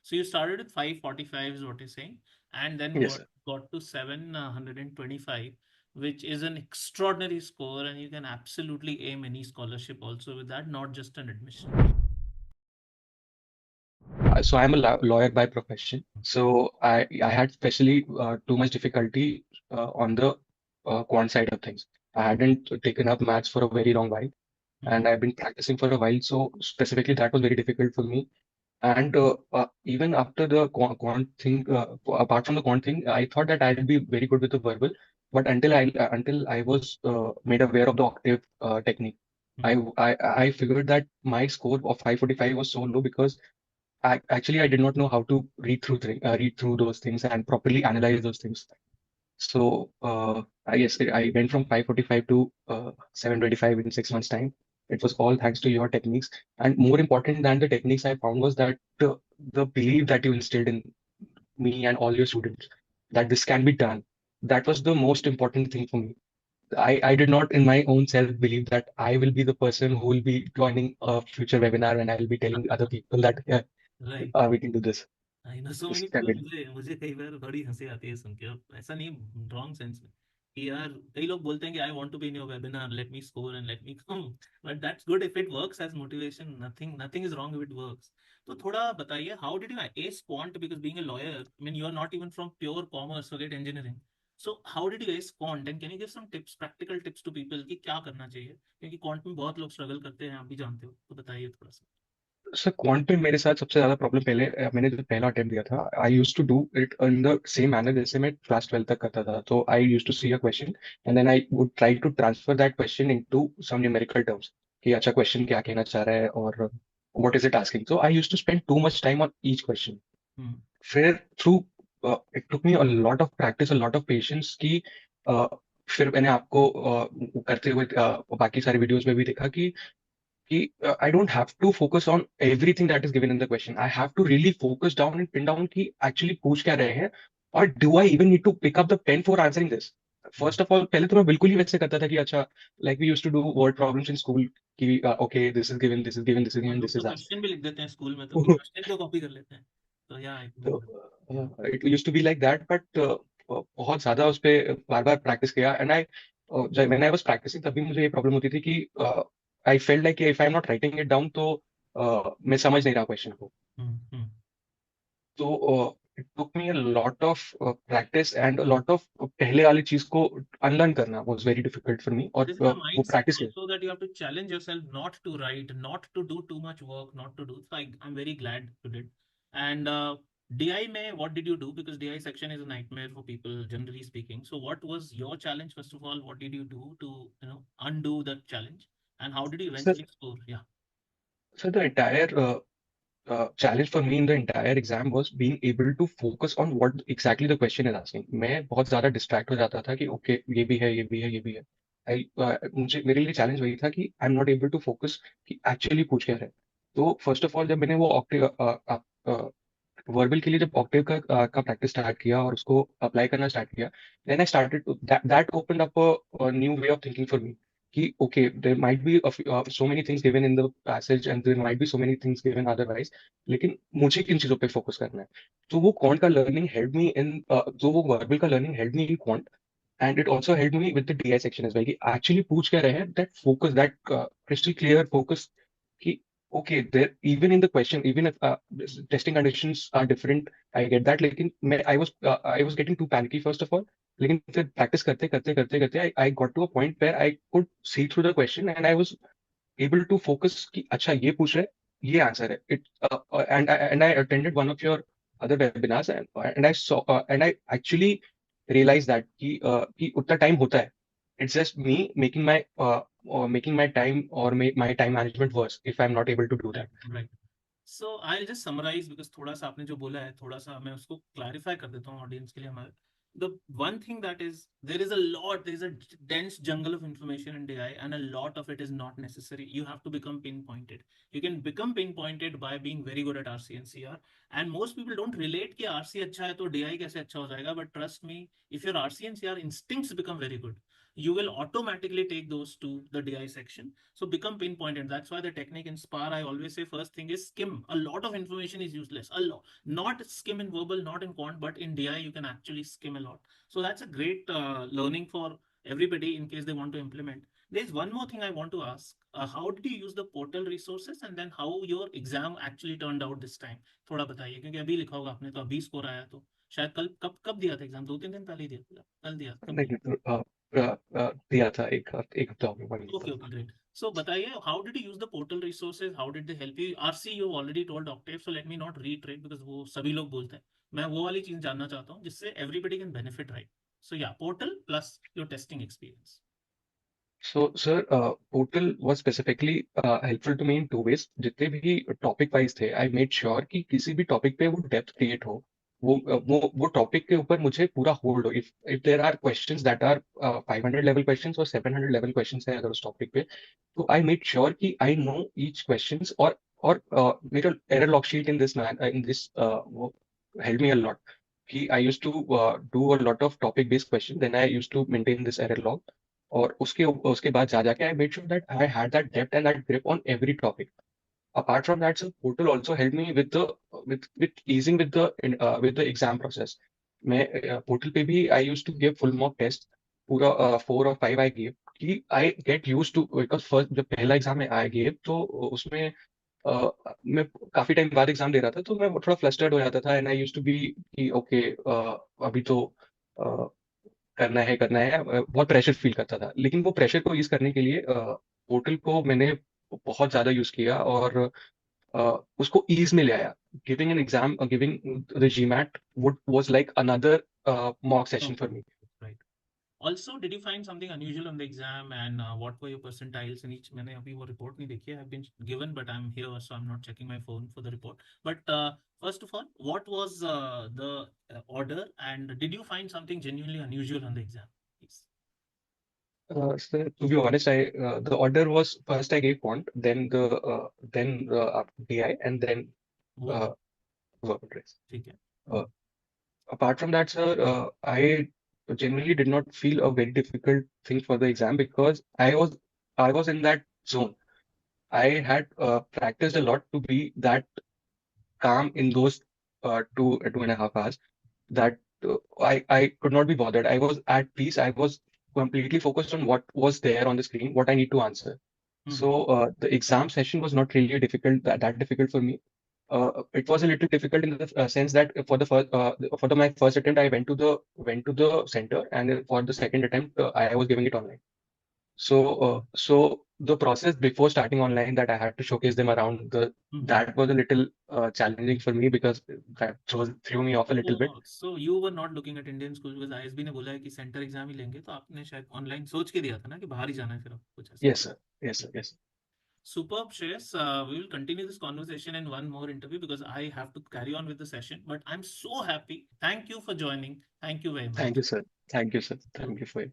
So you started with 545 is what you're saying, and then Yes, sir. got to 725, which is an extraordinary score, and you can absolutely aim any scholarship also with that, not just an admission. So I'm a lawyer by profession. So I had especially too much difficulty on the quant side of things. I hadn't taken up maths for a very long while, Hmm. and I've been practicing for a while. So specifically, that was very difficult for me. And even after the quant thing, apart from the quant thing, I thought that I'd be very good with the verbal. But until I was made aware of the octave technique, I, Hmm. I I figured that my score of 545 was so low because I did not know how to read through those things and properly analyze those things. So I went from 545 to 725 in 6 months' time. It was all thanks to your techniques. And more important than the techniques I found was that the belief that you instilled in me and all your students that this can be done. That was the most important thing for me. I did not in my own self believe that I will be the person who will be joining a future webinar and I will be telling other people that yeah, Right. we can do this. I know so This many can people, be done. मुझे कई बार बड़ी हंसी आती है सुन के, और ऐसा नहीं रॉन्ग सेंस में, कि यार कई लोग बोलते हैं कि I want to be in your webinar, let me score and let me come, but that's good if it works as motivation, nothing is wrong if it works. तो थोड़ा बताइए, how did you ace quant, because being a lawyer, I mean you are not even from pure commerce, forget engineering. So how did you ace quant, and can you give some tips, practical tips to people कि क्या करना चाहिए, क्योंकि quant में बहुत लोग struggle करते हैं, आप भी जानते हो, तो बताइए थोड़ा सा. सर क्वांट में मेरे साथ सबसे ज्यादा प्रॉब्लम पहले मैंने जब पहला अटेम्प्ट दिया था I use to do it in the same manner जैसे मैं क्लास 12 तक करता था तो I use to see a question and then I would try to transfer that question into some numerical terms कि अच्छा क्वेश्चन क्या कहना चाह रहा है और what is it asking so I use to spend too much time on each question hmm. फिर through it took me a lot of practice a lot of patience कि फिर मैंने आपको करते हुए बाकी सारे वीडियोस में भी देखा कि I don't have to focus on everything that is given in the question. I have to really focus down and pin down कि actually पूछ क्या रहे हैं और do I even need to pick up the pen for answering this? First of all, पहले तो मैं बिल्कुल ही वैसे करता था कि अच्छा like we used to do word problems in school कि okay this is given, this is given, this is और given, लोग this तो is asked. क्वेश्चन भी लिख देते हैं स्कूल में, तो क्वेश्चन को कॉपी कर लेते हैं, तो या आई नो तो दैट. या. it used to be like that, but बहुत ज्यादा उस पे बार बार प्रैक्टिस किया एंड आई जब मैंने आई वाज प्रैक्टिसिंग तभी मुझे ये प्रॉब्लम होती थी कि I felt like if I am not writing it down तो मैं समझ नहीं रहा क्वेश्चन को हम्म. तो it took me a lot of practice and a lot of पहले वाली चीज को अनलर्न करना was very difficult for me और This is a वो mindset प्रैक्टिस किया. also, that you have to challenge yourself not to write, not to do too much work, not to do. So I'm very glad you did. And DI mein, what did you do? Because DI section is a nightmare for people, generally speaking. So what was your challenge? First of all, what did you do to, undo that challenge? And how did you sir eventually score? Yeah. Sir the entire challenge for me in the entire exam was being able to focus on what exactly the question is asking. मैं बहुत ज्यादा distract हो जाता था कि okay ये भी है ये भी है ये भी है. मुझे मेरे लिए चैलेंज वही था कि I am not able to focus कि एक्चुअली पूछ क्या रहा है. तो फर्स्ट ऑफ ऑल जब मैंने वो ऑक्टेव वर्बल के लिए जब ऑक्टेव का प्रैक्टिस स्टार्ट किया और उसको अप्लाई करना स्टार्ट किया then I started that opened up a new way of thinking for me कि okay there might be so many things given in the passage and there might be so many things given otherwise लेकिन मुझे किन चीजों पे focus करना है. तो वो क्वांट का लर्निंग हेल्प मी इन जो वो वर्बल का learning help me in quant and it also help me with the DI section as well कि एक्चुअली पूछ क्या रहे हैं that focus that crystal clear focus कि okay there even in the question even if testing conditions are different I get that लेकिन मैं I was getting too panicky first of all लेकिन फिर प्रैक्टिस करते करते करते करते I got to a point where I could see through the question and I was able to focus कि अच्छा ये पूछ रहे हैं ये आंसर है it and I attended one of your other webinars and I saw and I actually realized that कि उतना टाइम होता है. It's just me making my time or make my time management worse if I'm not able to do Right. that. Right. So I just summarize, because थोड़ा सा आपने जो बोला है, थोड़ा सा मैं उसको क्लैरिफाई कर देता हूँ ऑडियंस के लिए हमारे. The one thing that is, there is a dense jungle of information in DI, and a lot of it is not necessary. You have to become pinpointed. You can become pinpointed by being very good at RC and CR, And most people don't relate कि RC अच्छा है तो DI कैसे अच्छा हो जाएगा. But trust me, if your RCNs, your instincts become very good, you will automatically take those to the DI section. So become pinpointed. That's why the technique in SPAR, I always say first thing is skim. A lot of information is useless. A lot. Not skim in verbal, not in quant, but in DI you can actually skim a lot. So that's a great learning for everybody in case they want to implement. There's one more thing I want to ask. How did you use the portal resources and then how your exam actually turned out this time? थोड़ा बताइए क्योंकि अभी लिखा होगा आपने तो अभी score आया तो शायद कल कब दिया था एग्जाम 2-3 दिन पहले ही दिया था कल दिया कब नहीं, दिया दिया था एक हफ्ता हो गया, 1 वीक। ओके ग्रेट सो बताइए how did you use the portal resources how did they help you RC you already told Octave so let me not retreat because वो सभी लोग बोलते हैं मैं वो वाली चीज जानना चाहता हूँ जिससे everybody can benefit right so या portal plus your testing experience So, sir, portal was specifically helpful to me in two ways. जितने भी टॉपिक वाइज थे, आई मेड श्योर कि किसी भी टॉपिक पे वो डेप्थ क्रिएट हो, वो टॉपिक के ऊपर मुझे पूरा होल्ड हो। If there are questions that are 500 level questions और 700 लेवल क्वेश्चंस हैं अगर उस टॉपिक पे, तो आई मेड श्योर कि आई नो ईच क्वेश्चंस। और मेरा error log sheet in this वो हेल्प मी अ लॉट कि I used to do a lot of topic based question, then I used to maintain this error log. और उसके बाद जा जाके I made sure that I had that depth and that grip on every topic. Apart from that, sir, portal also helped me with easing with the exam process. मैं portal पे भी I used to give full mock test, पूरा 4 or 5 I gave कि I get used to, because first जब पहला exam I gave तो उसमें मैं काफी टाइम बाद एग्जाम दे रहा था, तो मैं थोड़ा फ्लस्टर्ड हो जाता था and I used to be कि ओके, अभी तो करना है, बहुत प्रेशर फील करता था। लेकिन वो प्रेशर को ईज करने के लिए पोर्टल को मैंने बहुत ज्यादा यूज किया और उसको ईज में ले आया। Giving an exam, giving the GMAT would was like another mock session for me. Right Also, did you find something unusual on the exam and what were your percentiles in each? मैंने अभी वो report नहीं देखी है. I've been given, but I'm here, so I'm not checking my phone for the report. But first of all, what was the order, and did you find something genuinely unusual on the exam? Please. So to be honest, I the order was first I gave quant, then DI, and then वो uh, तो work address. ठीक है. Uh, Apart from that, sir, I generally did not feel a very difficult thing for the exam because I was in that zone. I had practiced a lot to be that calm in those 2.5 hours, that I could not be bothered. I was at peace. I was completely focused on what was there on the screen, what I need to answer. So the exam session was not really that difficult for me. It was a little difficult in the sense that for my first attempt, I went to the center, and then for the second attempt, I was giving it online. So the process before starting online, that I had to showcase them around, that was a little challenging for me because that threw me off a little bit. So you were not looking at Indian schools because ISB ने बोला है कि centre exam ही लेंगे तो आपने शायद online सोच के दिया था ना कि बाहर ही जाना है फिर आपको कुछ ऐसा. Yes, sir. Yes, sir. Yes. Superb, Shreyas. We will continue this conversation in one more interview because I have to carry on with the session. But I'm so happy. Thank you for joining. Thank you very Thank much. you, sir. Thank you, sir. Thank you for it.